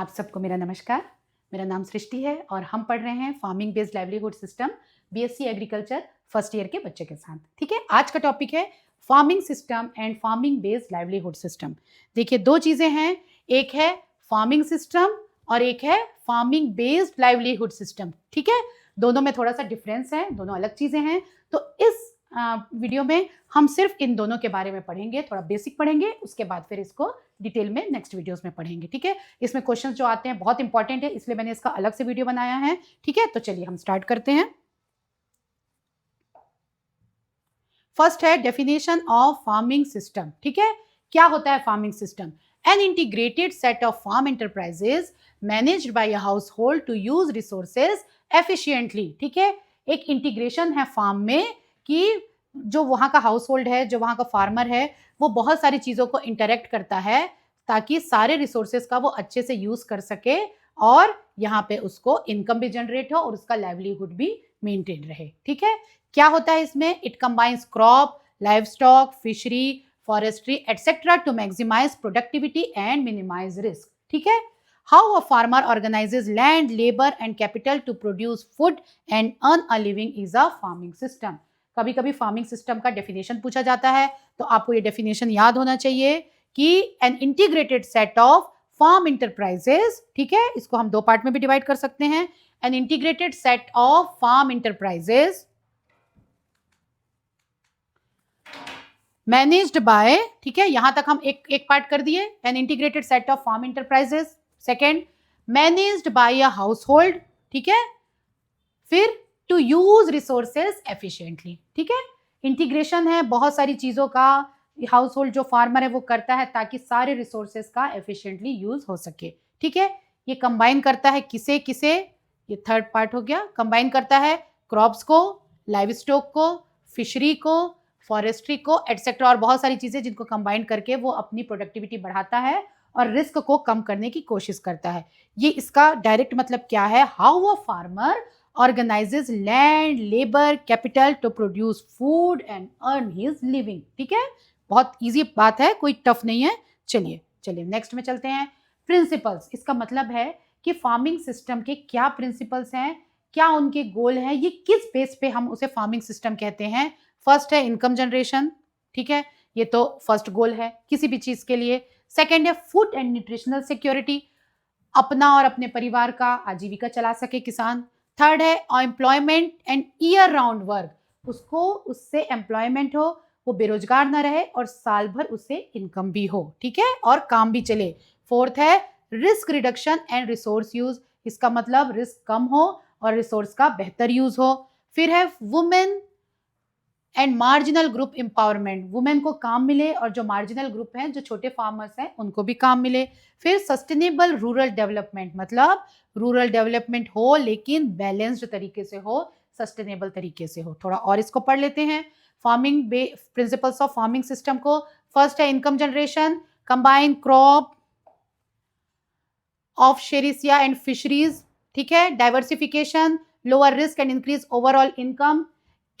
आप सबको मेरा नमस्कार। मेरा नाम सृष्टि है और हम पढ़ रहे हैं farming based livelihood system BSc agriculture first year के बच्चे के साथ। ठीक है, आज का टॉपिक है farming system and farming based livelihood system. देखिए, दो चीजें हैं, एक है फार्मिंग सिस्टम और एक है फार्मिंग बेस्ड लाइवलीहुड सिस्टम। ठीक है, दोनों में थोड़ा सा डिफरेंस है, दोनों अलग चीजें हैं। तो इस वीडियो में हम सिर्फ इन दोनों के बारे में पढ़ेंगे, थोड़ा बेसिक पढ़ेंगे, उसके बाद फिर इसको डिटेल में नेक्स्ट वीडियोस में पढ़ेंगे। ठीक है, इसमें क्वेश्चंस जो आते हैं बहुत इंपॉर्टेंट है, इसलिए मैंने इसका अलग से वीडियो बनाया है। ठीक है, तो चलिए हम स्टार्ट करते हैं। फर्स्ट है डेफिनेशन ऑफ फार्मिंग सिस्टम। ठीक है, क्या होता है farming system? An integrated set of farm enterprises managed by a household to use resources efficiently. ठीक है, एक इंटीग्रेशन है फार्म में कि जो वहां का हाउस होल्ड है, जो वहां का फार्मर है, वो बहुत सारी चीजों को इंटरेक्ट करता है ताकि सारे रिसोर्सेज का वो अच्छे से यूज कर सके और यहाँ पे उसको इनकम भी जनरेट हो और उसका लाइवलीहुड भी मेंटेन रहे। ठीक है, क्या होता है इसमें? It combines crop, livestock, fishery, forestry etcetera to maximize productivity and minimize risk. ठीक है, how a farmer organizes land, labour and capital to produce food and earn a living is a farming system. कभी कभी farming system का definition पूछा जाता है, तो आपको ये डेफिनेशन याद होना चाहिए कि an integrated set of farm enterprises. ठीक है, इसको हम दो पार्ट में भी डिवाइड कर सकते हैं। An integrated set of farm enterprises managed by, ठीक है, यहां तक हम एक पार्ट कर दिए, an integrated set of farm enterprises. Second, managed by a household. ठीक है, फिर टू यूज रिसोर्सेज एफिशिएंटली। ठीक है, इंटीग्रेशन है बहुत सारी चीजों का, हाउस होल्ड जो फार्मर है वो करता है ताकि सारे रिसोर्सेज का एफिशिएंटली यूज हो सके। ठीक है, ये कंबाइन करता है किसे किसे, ये थर्ड पार्ट हो गया, कंबाइन करता है क्रॉप्स को, लाइव स्टॉक को, फिशरी को, फॉरेस्ट्री को एटसेट्रा, और बहुत सारी चीजें जिनको कंबाइन करके वो अपनी प्रोडक्टिविटी बढ़ाता है और रिस्क को कम करने की कोशिश करता है। ये इसका डायरेक्ट मतलब क्या है? How a farmer organizes land, labor, capital to produce food and earn his living। ठीक है, बहुत इजी बात है, कोई टफ नहीं है। चलिए चलिए नेक्स्ट में चलते हैं। प्रिंसिपल्स, इसका मतलब है कि फार्मिंग सिस्टम के क्या प्रिंसिपल्स हैं, क्या उनके गोल हैं, ये किस बेस पे हम उसे फार्मिंग सिस्टम कहते हैं। फर्स्ट है इनकम जनरेशन। ठीक है, ये तो फर्स्ट गोल है किसी भी चीज के लिए। सेकेंड है फूड एंड न्यूट्रिशनल सिक्योरिटी, अपना और अपने परिवार का आजीविका चला सके किसान। थर्ड है employment and year round work, उसको उससे एम्प्लॉयमेंट हो, वो बेरोजगार ना रहे और साल भर उसे इनकम भी हो। ठीक है, और काम भी चले। फोर्थ है risk reduction and resource use, इसका मतलब रिस्क कम हो और रिसोर्स का बेहतर यूज हो। फिर है women and marginal group empowerment, women को काम मिले और जो मार्जिनल ग्रुप हैं, जो छोटे फार्मर्स हैं, उनको भी काम मिले। फिर सस्टेनेबल रूरल डेवलपमेंट, मतलब रूरल डेवलपमेंट हो लेकिन बैलेंस्ड तरीके से हो, सस्टेनेबल तरीके से हो। थोड़ा और इसको पढ़ लेते हैं farming principles of farming system को। फर्स्ट है income generation, combine crop of sericulture and fisheries. ठीक है, diversification, lower risk and increase overall income,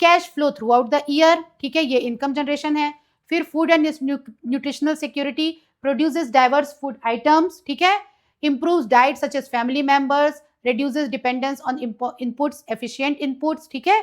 cash flow throughout the year. ठीक है, ये इनकम जनरेशन है। फिर food and nutritional security, produces diverse food items. ठीक है, improves diet such as family members, reduces dependence on inputs, efficient inputs। ठीक है,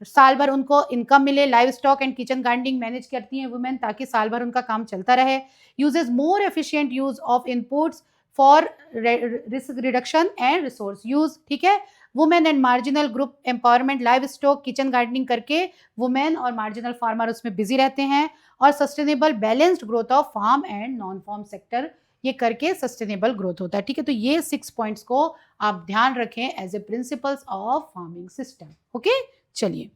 साल भर उनको इनकम मिले, live stock and kitchen gardening manage करती हैं वुमेन ताकि साल भर उनका काम चलता रहे। Uses more efficient use of inputs for risk reduction and resource use. ठीक है, women and marginal group empowerment, livestock, kitchen gardening करके वुमेन और मार्जिनल फार्मर उसमें बिजी रहते हैं। और sustainable balanced growth of farm and non farm sector, ये करके सस्टेनेबल ग्रोथ होता है। ठीक है, तो ये 6 पॉइंट्स को आप ध्यान रखें as a principles of farming system. Okay, चलिए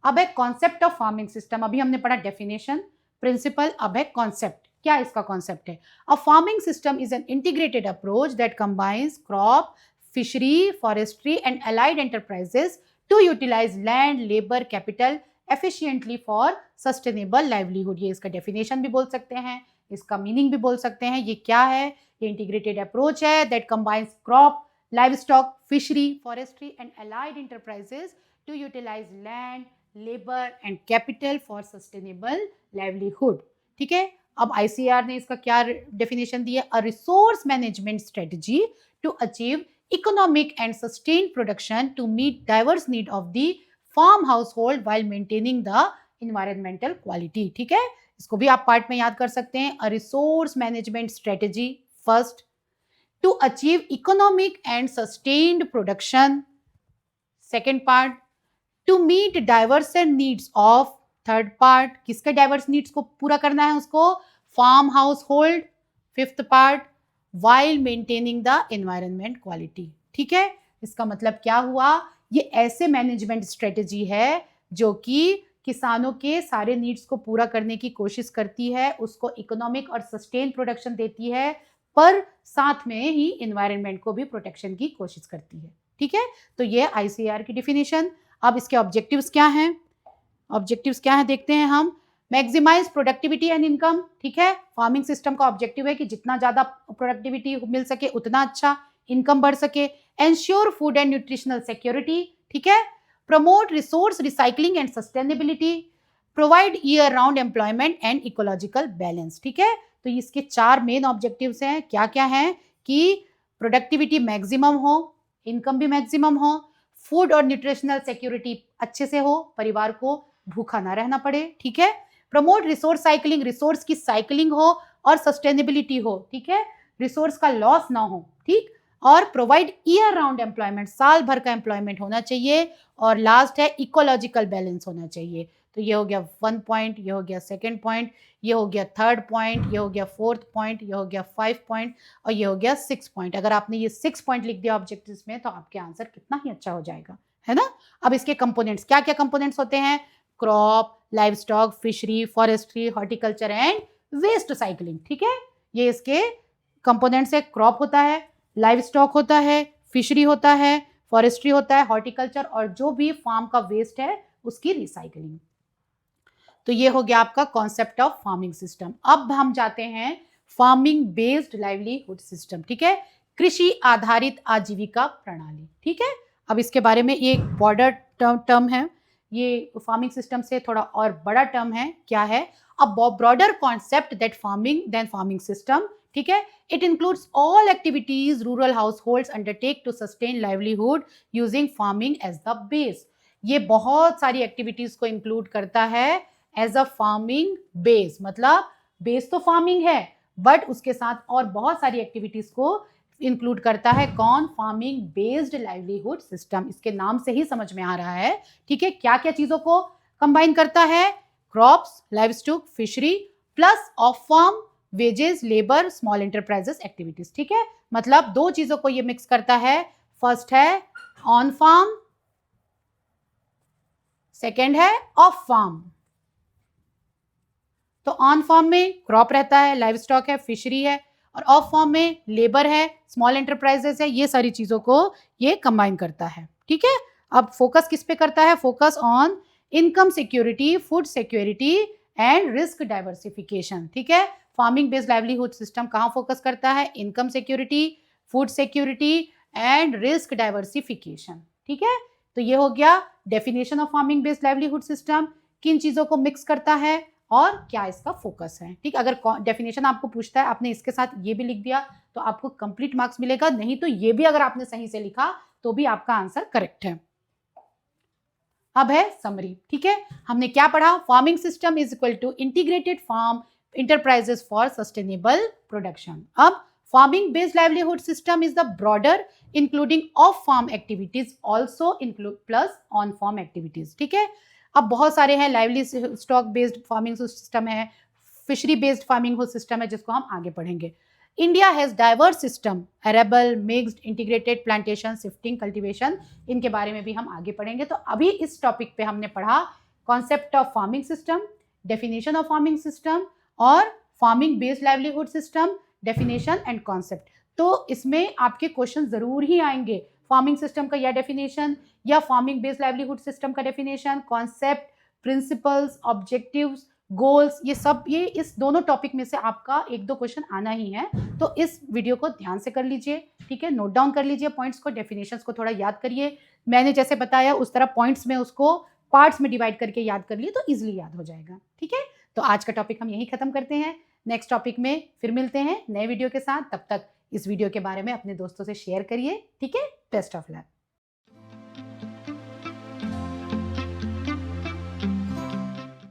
अब है कॉन्सेप्ट ऑफ फार्मिंग सिस्टम। अभी हमने पढ़ा डेफिनेशन, प्रिंसिपल, अब है कॉन्सेप्ट। क्या इसका कॉन्सेप्ट है? A farming system is an integrated approach that combines crop, fishery, forestry and allied enterprises to utilise land, labour, capital efficiently for sustainable livelihood. ये इसका डेफिनेशन भी बोल सकते हैं, इसका मीनिंग भी बोल सकते हैं। ये क्या है? ये इंटीग्रेटेड अप्रोच है that combines crop, livestock, fishery, forestry and allied enterprises to utilise land, labour and capital for sustainable livelihood. ठीक है, अब ICAR ने इसका क्या डेफिनेशन दिया? A resource management strategy to achieve economic and sustain production to meet diverse need of the farm household while maintaining the environmental quality. ठीक है, इसको भी आप पार्ट में याद कर सकते हैं। A resource management strategy first, to achieve economic and sustained production second part, to meet diverse needs of third part, किसके डाइवर्स नीड्स को पूरा करना है उसको? Farm household fifth part, while maintaining the environment quality. ठीक है, इसका मतलब क्या हुआ? ये ऐसे मैनेजमेंट स्ट्रेटेजी है जो कि किसानों के सारे नीड्स को पूरा करने की कोशिश करती है, उसको इकोनॉमिक और सस्टेन प्रोडक्शन देती है, पर साथ में ही एनवायरनमेंट को भी प्रोटेक्शन की कोशिश करती है। ठीक है, तो ये ICAR की डिफिनेशन। अब इसके ऑब्जेक्टिव्स क्या हैं? ऑब्जेक्टिव्स क्या है देखते हैं हम। Maximize productivity and income. ठीक है, फार्मिंग सिस्टम का ऑब्जेक्टिव है कि जितना ज्यादा प्रोडक्टिविटी मिल सके उतना अच्छा इनकम बढ़ सके। Ensure food and nutritional security. ठीक है, promote resource recycling and sustainability, provide year round employment and ecological balance. ठीक है, तो इसके 4 मेन ऑब्जेक्टिव्स हैं। क्या क्या हैं? कि प्रोडक्टिविटी मैक्सिमम हो, इनकम भी मैक्सिमम हो, फूड और न्यूट्रिशनल सिक्योरिटी अच्छे से हो, परिवार को भूखा ना रहना पड़े। ठीक है, प्रमोट रिसोर्स साइकिलिंग, रिसोर्स की साइकिलिंग हो और सस्टेनेबिलिटी हो। ठीक है, रिसोर्स का लॉस ना हो। ठीक, और प्रोवाइड ईयर राउंड एम्प्लॉयमेंट, साल भर का एम्प्लॉयमेंट होना चाहिए। और लास्ट है इकोलॉजिकल बैलेंस होना चाहिए। तो ये हो गया 1 पॉइंट, ये हो गया सेकेंड पॉइंट, ये हो गया थर्ड पॉइंट, ये हो गया फोर्थ पॉइंट, ये हो गया 5 पॉइंट और ये हो गया 6 पॉइंट। अगर आपने ये 6 पॉइंट लिख दिया ऑब्जेक्टिव्स में तो आपके आंसर कितना ही अच्छा हो जाएगा, है ना। अब इसके कंपोनेंट्स, क्या क्या कंपोनेंट्स होते हैं? Crop, livestock, fishery, forestry, horticulture and waste cycling. ठीक है, ये इसके कंपोनेंट्स है। क्रॉप होता है, लाइव स्टॉक होता है, फिशरी होता है, फॉरेस्ट्री होता है, हॉर्टिकल्चर और जो भी फार्म का वेस्ट है उसकी रिसाइकलिंग। तो ये हो गया आपका कॉन्सेप्ट ऑफ फार्मिंग सिस्टम। अब हम जाते हैं फार्मिंग बेस्ड लाइवलीहुड सिस्टम। ठीक है, कृषि आधारित आजीविका प्रणाली। ठीक है, अब इसके बारे में ये एक बॉर्डर टर्म है, ये फार्मिंग सिस्टम से थोड़ा और बड़ा टर्म है। क्या है? A broader concept that farming system. ठीक है, it includes all activities rural households undertake to sustain livelihood using farming as the base. ये बहुत सारी एक्टिविटीज को इंक्लूड करता है एज अ फार्मिंग बेस, मतलब बेस तो फार्मिंग है बट उसके साथ और बहुत सारी एक्टिविटीज को इंक्लूड करता है। कौन? Farming based livelihood system. इसके नाम से ही समझ में आ रहा है। ठीक है, क्या क्या चीजों को कंबाइन करता है? Crops, livestock, fishery plus off farm, wages, labour, small enterprises activities. ठीक है, मतलब 2 चीजों को ये मिक्स करता है। फर्स्ट है ऑन फार्म, सेकेंड है ऑफ फार्म। तो ऑन फार्म में क्रॉप रहता है, लाइव स्टॉक है, फिशरी है, और ऑफ फार्म में लेबर है, स्मॉल एंटरप्राइजेस है। ये सारी चीजों को ये कंबाइन करता है। ठीक है, अब फोकस किस पे करता है? Focus on income security, food security and risk diversification. ठीक है, फार्मिंग बेस्ड लाइवलीहुड सिस्टम कहाँ फोकस करता है? Income security, food security and risk diversification. ठीक है, तो ये हो गया definition of farming based livelihood system. किन चीजों को मिक्स करता है और क्या इसका फोकस है। ठीक, अगर डेफिनेशन आपको पूछता है, आपने इसके साथ ये भी लिख दिया तो आपको कंप्लीट मार्क्स मिलेगा, नहीं तो ये भी अगर आपने सही से लिखा तो भी आपका आंसर करेक्ट है। अब है समरी। ठीक है, हमने क्या पढ़ा? Farming system is equal to integrated farm enterprises for sustainable production. अब farming based livelihood system is the broader including of farm activities also include plus on farm activities. ठीक है, अब बहुत सारे हैं, livestock based farming system है, fishery based farming system है जिसको हम आगे पढ़ेंगे। India has diverse system, arable, mixed, integrated, plantation, shifting, cultivation, इनके बारे में भी हम आगे पढ़ेंगे। तो अभी इस टॉपिक पे हमने पढ़ा concept of farming system, definition of farming system और farming based livelihood system, definition and concept. तो इसमें आपके क्वेश्चन जरूर ही आएंगे, फार्मिंग सिस्टम का या डेफिनेशन या फार्मिंग बेस्ड लाइवलीहुड सिस्टम का definition, concept, principles, objectives, goals, ये सब ये इस दोनों टॉपिक में से आपका 1-2 क्वेश्चन आना ही है। तो इस वीडियो को ध्यान से कर लीजिए। ठीक है, नोट डाउन कर लीजिए पॉइंट्स को, डेफिनेशंस को थोड़ा याद करिए। मैंने जैसे बताया उस तरह पॉइंट्स में उसको पार्ट्स में डिवाइड करके याद कर लिए तो इजिली याद हो जाएगा। ठीक है, तो आज का टॉपिक हम यही खत्म करते हैं। नेक्स्ट टॉपिक में फिर मिलते हैं नए वीडियो के साथ। तब तक इस वीडियो के बारे में अपने दोस्तों से शेयर करिए, ठीक है। Best of luck.